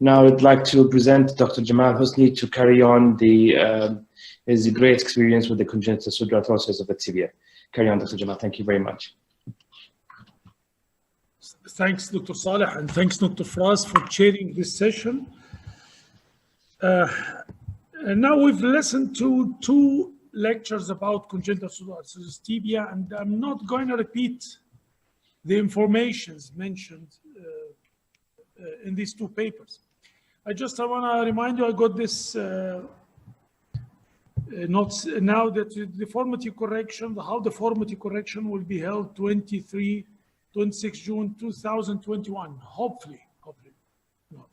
Now I'd like to present Dr. Gamal Hosny to carry on his great experience with the congenital pseudoarthrosis of the tibia. Carry on, Dr. Gamal. Thank you very much. Thanks, Dr. Saleh, and thanks, Dr. Fraz, for chairing this session. And now we've listened to 2 lectures about congenital pseudoarthrosis tibia, and I'm not going to repeat the informations mentioned in these 2 papers. I want to remind you, I got this notes now that the deformity correction, how deformity correction will be held 26 June 2021, hopefully. No.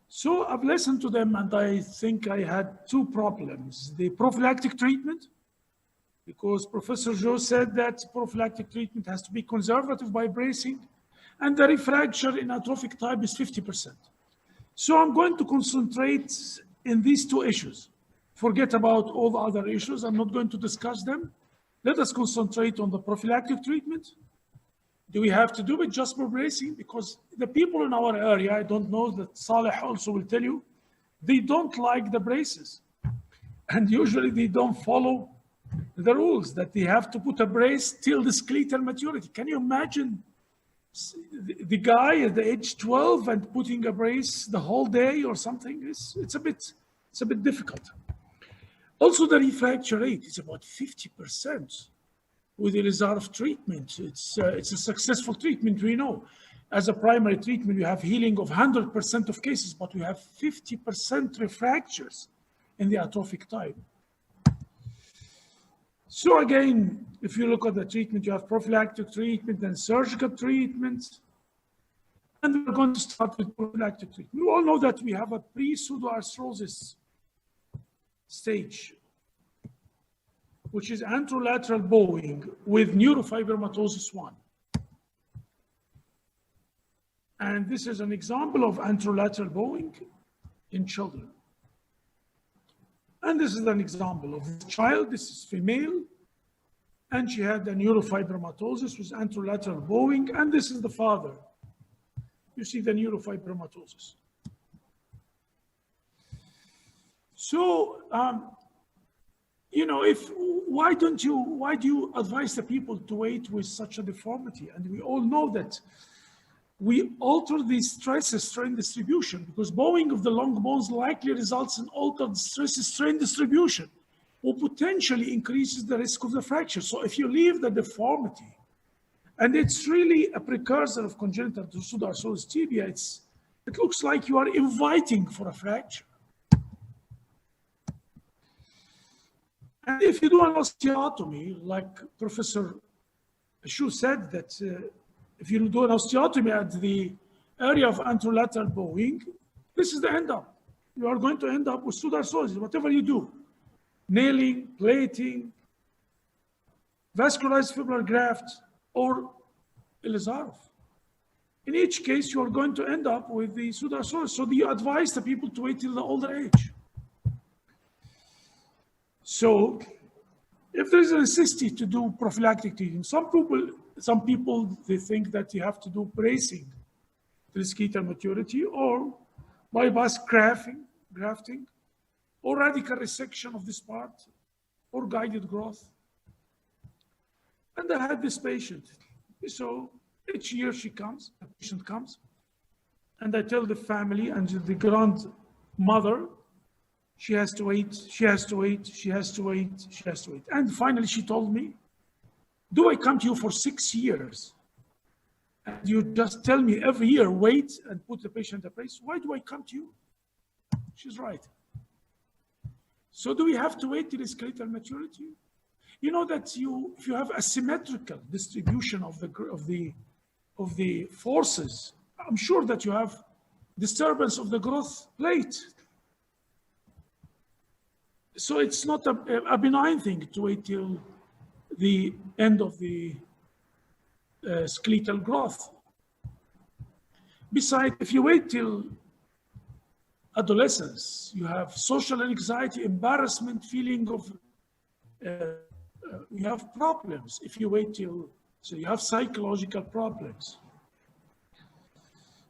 So I've listened to them, and I think I had 2 problems. The prophylactic treatment, because Professor Joe said that prophylactic treatment has to be conservative by bracing, and the refracture in atrophic type is 50%. So I'm going to concentrate in these 2 issues. Forget about all the other issues. I'm not going to discuss them. Let us concentrate on the prophylactic treatment. Do we have to do it just for bracing? Because the people in our area, I don't know, that Saleh also will tell you, they don't like the braces. And usually they don't follow the rules that they have to put a brace till the skeletal maturity. Can you imagine the guy at the age 12 and putting a brace the whole day or something? It's a bit difficult. Also, the refracture rate is about 50%. With the reserve treatment, it's a successful treatment, we know. As a primary treatment, we have healing of 100% of cases, but we have 50% refractures in the atrophic type. So again, if you look at the treatment, you have prophylactic treatment and surgical treatment. And we're going to start with prophylactic treatment. We all know that we have a pre-pseudoarthrosis stage, which is anterolateral bowing with neurofibromatosis 1. And this is an example of anterolateral bowing in children. And this is an example of a child. This is female, and she had a neurofibromatosis with anterolateral bowing, and this is the father. You see the neurofibromatosis. So, you know, why do you advise the people to wait with such a deformity? And we all know that we alter the stress-strain distribution, because bowing of the long bones likely results in altered stress-strain distribution, or potentially increases the risk of the fracture. So if you leave the deformity, and it's really a precursor of congenital pseudoarthrosis tibia, it looks like you are inviting for a fracture. And if you do an osteotomy, like Professor Shu said, that if you do an osteotomy at the area of anterolateral bowing, this is the end up. You are going to end up with pseudoarthrosis, whatever you do. Nailing, plating, vascularized fibrillar graft, or Elizarov. In each case, you are going to end up with the pseudoarthrosis. So do you advise the people to wait till the older age? So, if there is a necessity to do prophylactic treatment, some people they think that you have to do bracing to skeletal maturity, or bypass grafting, or radical resection of this part, or guided growth. And I had this patient. So each year the patient comes, and I tell the family and the grandmother, she has to wait, she has to wait, she has to wait, she has to wait. And finally she told me, do I come to you for 6 years? And you just tell me every year, wait and put the patient in place. Why do I come to you? She's right. So do we have to wait till skeletal maturity? You know that if you have asymmetrical distribution of the forces, I'm sure that you have disturbance of the growth plate. So it's not a benign thing to wait till the end of the skeletal growth. Besides, if you wait till adolescence, you have social anxiety, embarrassment, feeling of, you have problems. If you wait till, so you have psychological problems.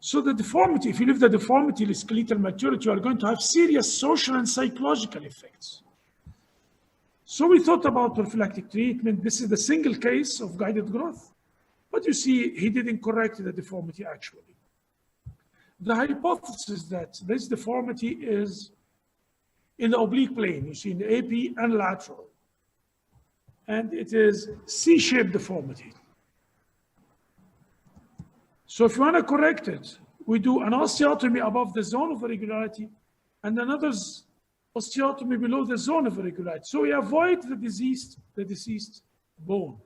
So the deformity, if you leave the deformity to skeletal maturity, you are going to have serious social and psychological effects. So we thought about prophylactic treatment. This is the single case of guided growth. But you see, he didn't correct the deformity actually. The hypothesis that this deformity is in the oblique plane, you see in the AP and lateral. And it is C-shaped deformity. So if you want to correct it, we do an osteotomy above the zone of irregularity and another osteotomy below the zone of irregularity. So we avoid the deceased bone.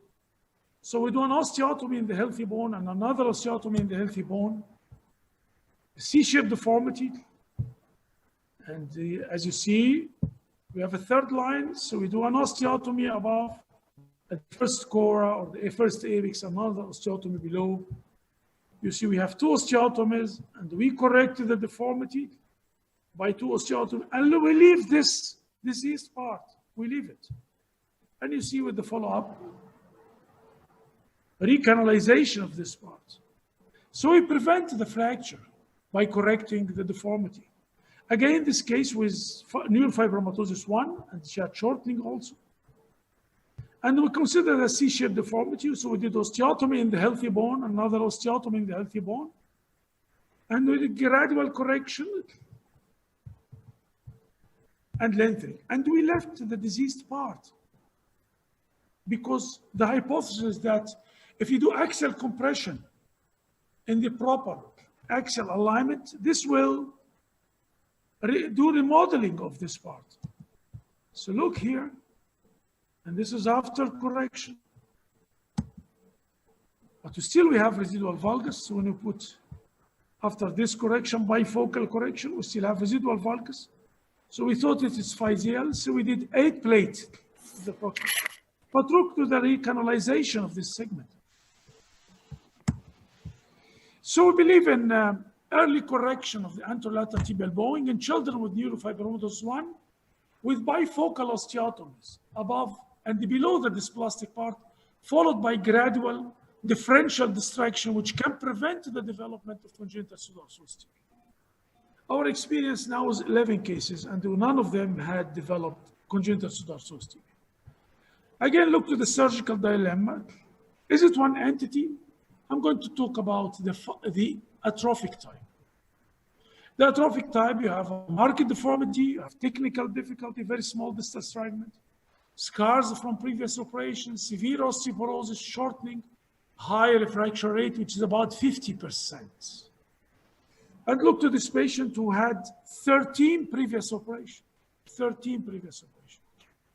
So we do an osteotomy in the healthy bone and another osteotomy in the healthy bone. C-shaped deformity. And as you see, we have a third line. So we do an osteotomy above the first cora or the first apex, another osteotomy below. You see, we have two osteotomies, and we corrected the deformity by two osteotomies, and we leave this diseased part. We leave it. And you see with the follow-up, recanalization of this part. So we prevent the fracture by correcting the deformity. Again, this case was neurofibromatosis 1, and she had shortening also. And we consider a C-shaped deformity, so we did osteotomy in the healthy bone, another osteotomy in the healthy bone, and we did gradual correction and lengthening. And we left the diseased part because the hypothesis is that if you do axial compression in the proper axial alignment, this will do remodeling of this part. So look here. And this is after correction. But still we have residual valgus. So when you put, after this correction, bifocal correction, we still have residual valgus. So we thought it is physial, so we did 8 plates. But look to the recanalization of this segment. So we believe in early correction of the anterolateral tibial bowing in children with neurofibromatosis 1 with bifocal osteotomies above and below the dysplastic part, followed by gradual differential distraction, which can prevent the development of congenital pseudoarthrosis. Our experience now is 11 cases, and none of them had developed congenital pseudoarthrosis. Again, look to the surgical dilemma. Is it one entity? I'm going to talk about the atrophic type. The atrophic type, you have a marked deformity, you have technical difficulty, very small distal fragment, scars from previous operations, severe osteoporosis, shortening, high refracture rate, which is about 50%. And look to this patient who had 13 previous operations,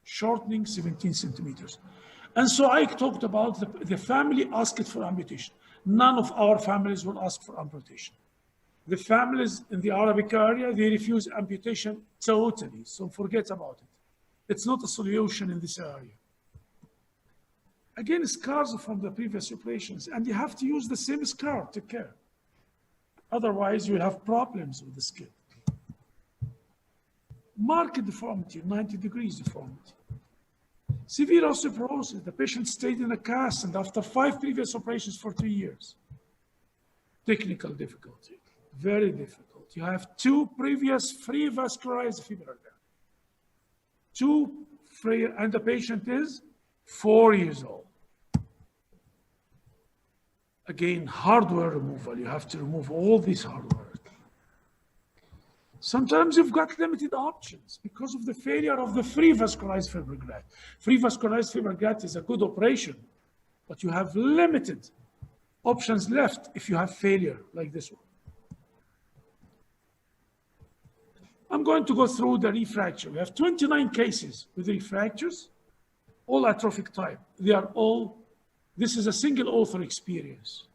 shortening 17 centimeters. And so I talked about the family asked for amputation. None of our families will ask for amputation. The families in the Arabic area, they refuse amputation totally, so forget about it. It's not a solution in this area. Again, scars from the previous operations, and you have to use the same scar to care. Otherwise, you'll have problems with the skin. Marked deformity, 90 degrees deformity. Severe osteoporosis, the patient stayed in a cast and after 5 previous operations for 3 years. Technical difficulty, very difficult. You have 2 previous free vascularized fibrosis. 2 free, and the patient is 4 years old. Again, hardware removal. You have to remove all this hardware. Sometimes you've got limited options because of the failure of the free vascularized fibrosis. Free vascularized fibrosis is a good operation, but you have limited options left if you have failure like this one. I'm going to go through the refracture. We have 29 cases with refractures, all atrophic type. They are all, this is a single author experience.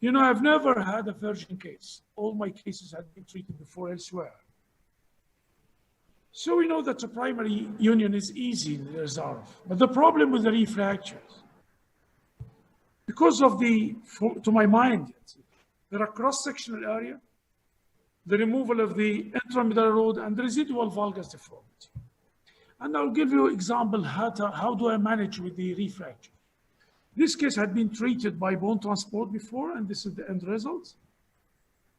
You know, I've never had a virgin case. All my cases had been treated before elsewhere. So we know that the primary union is easy in the resolve. But the problem with the refractures, because of to my mind, there are cross-sectional area, the removal of the intramedullary road, and the residual valgus deformity. And I'll give you an example how do I manage with the refracture. This case had been treated by bone transport before, and this is the end result.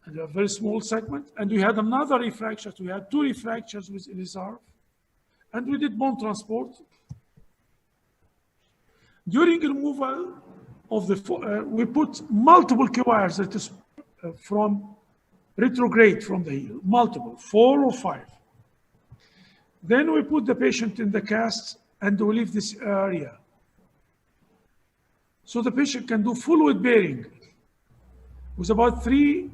and a very small segment. And we had another refracture. We had 2 refractures with Elizarv, and we did bone transport. During removal of the, we put multiple K wires that is from retrograde from the heel, multiple, 4 or 5. Then we put the patient in the cast and we leave this area. So the patient can do full weight bearing with about 3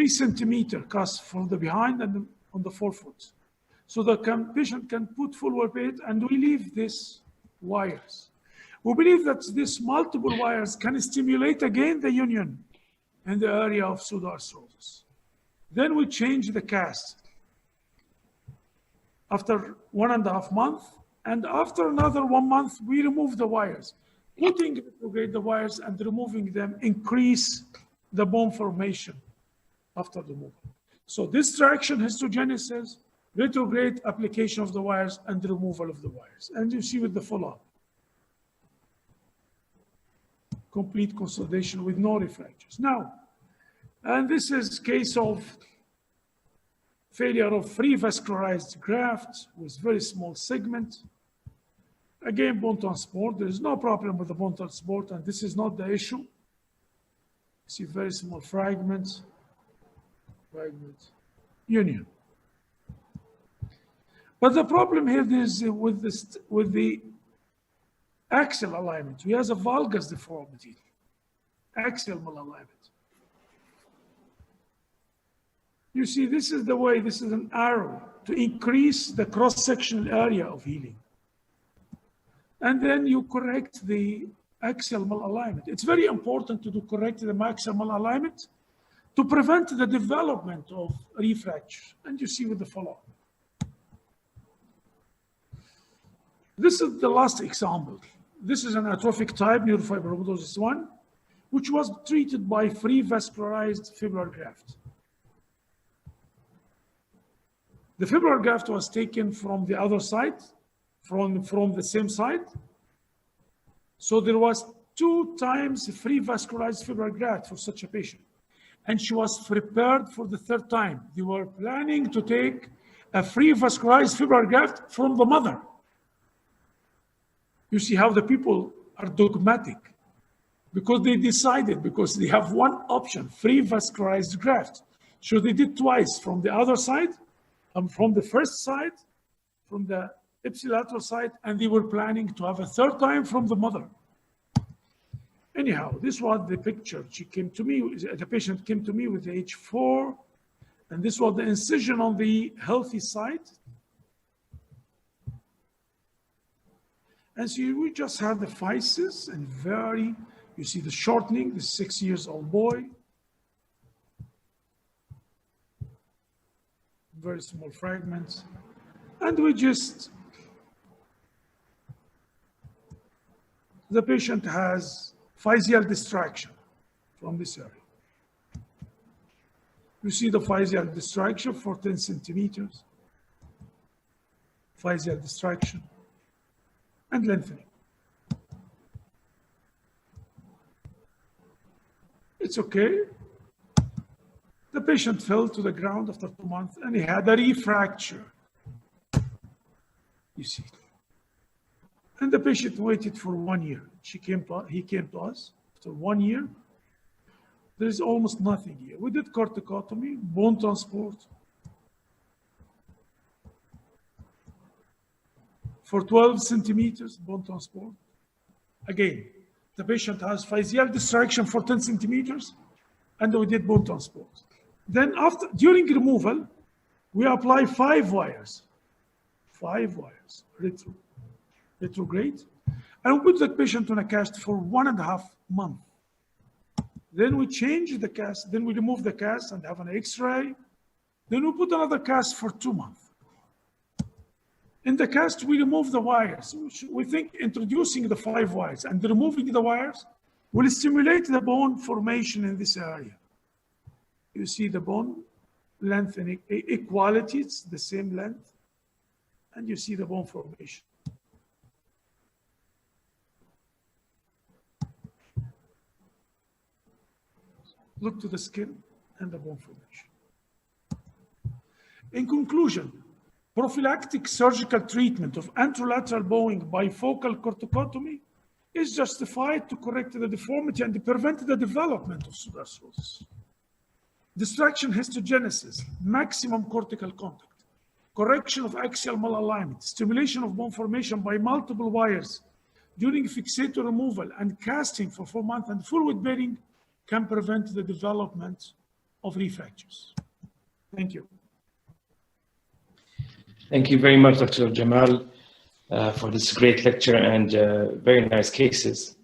centimeter cast from the behind and on the forefoot. So the patient can put full weight and we leave these wires. We believe that these multiple wires can stimulate again the union in the area of pseudoarthrosis. Then we change the cast after 1.5 months, and after another 1 month, we remove the wires. Putting retrograde the wires and removing them increase the bone formation after the movement. So distraction, histogenesis, retrograde application of the wires, and removal of the wires. And you see with the follow-up. Complete consolidation with no refractures. Now, and this is case of failure of free vascularized graft with very small segment. Again, bone transport. There is no problem with the bone transport, and this is not the issue. You see very small fragments, union. But the problem here is with the axial alignment. We have a valgus deformity, axial malalignment. You see, this is the way, this is an arrow to increase the cross-sectional area of healing. And then you correct the axial malalignment. It's very important to correct the maximal malalignment to prevent the development of refracture. And you see with the follow-up. This is the last example. This is an atrophic type neurofibromatosis 1, which was treated by free vascularized fibrillar graft. The fibrillar graft was taken from the other side, from the same side. So there was 2 times free vascularized fibrillar graft for such a patient. And she was prepared for the 3rd time. They were planning to take a free vascularized fibrillar graft from the mother. You see how the people are dogmatic because they decided, because they have one option, free vascularized graft. So they did twice from the other side, from the first side, from the ipsilateral side, and they were planning to have a 3rd time from the mother. Anyhow, this was the picture. She came to me, the patient came to me with age 4, and this was the incision on the healthy side. And so we just had the physis and you see the shortening, the 6-year-old boy. Very small fragments. And the patient has physial distraction from this area. You see the physial distraction for 10 centimeters. Physial distraction and lengthening. It's okay. The patient fell to the ground after 2 months and he had a refracture. You see. And the patient waited for 1 year. He came to us after 1 year. There is almost nothing here. We did corticotomy, bone transport for 12 centimeters, bone transport. Again, the patient has physial distraction for 10 centimeters, and we did bone transport. Then during removal, we apply 5 wires, retrograde, and we put the patient on a cast for 1.5 months. Then we change the cast, then we remove the cast and have an X-ray. Then we put another cast for 2 months. In the cast, we remove the wires. We think introducing the 5 wires and removing the wires will stimulate the bone formation in this area. You see the bone lengthening, equality, it's the same length, and you see the bone formation. Look to the skin. and the bone formation. In conclusion, prophylactic surgical treatment of anterolateral bowing bifocal corticotomy is justified to correct the deformity and prevent the development of pseudoarthrosis. Distraction histogenesis, maximum cortical contact, correction of axial malalignment, stimulation of bone formation by multiple wires during fixator removal and casting for 4 months and full weight bearing can prevent the development of refractures. Thank you. Thank you very much, Dr. Gamal, for this great lecture and very nice cases.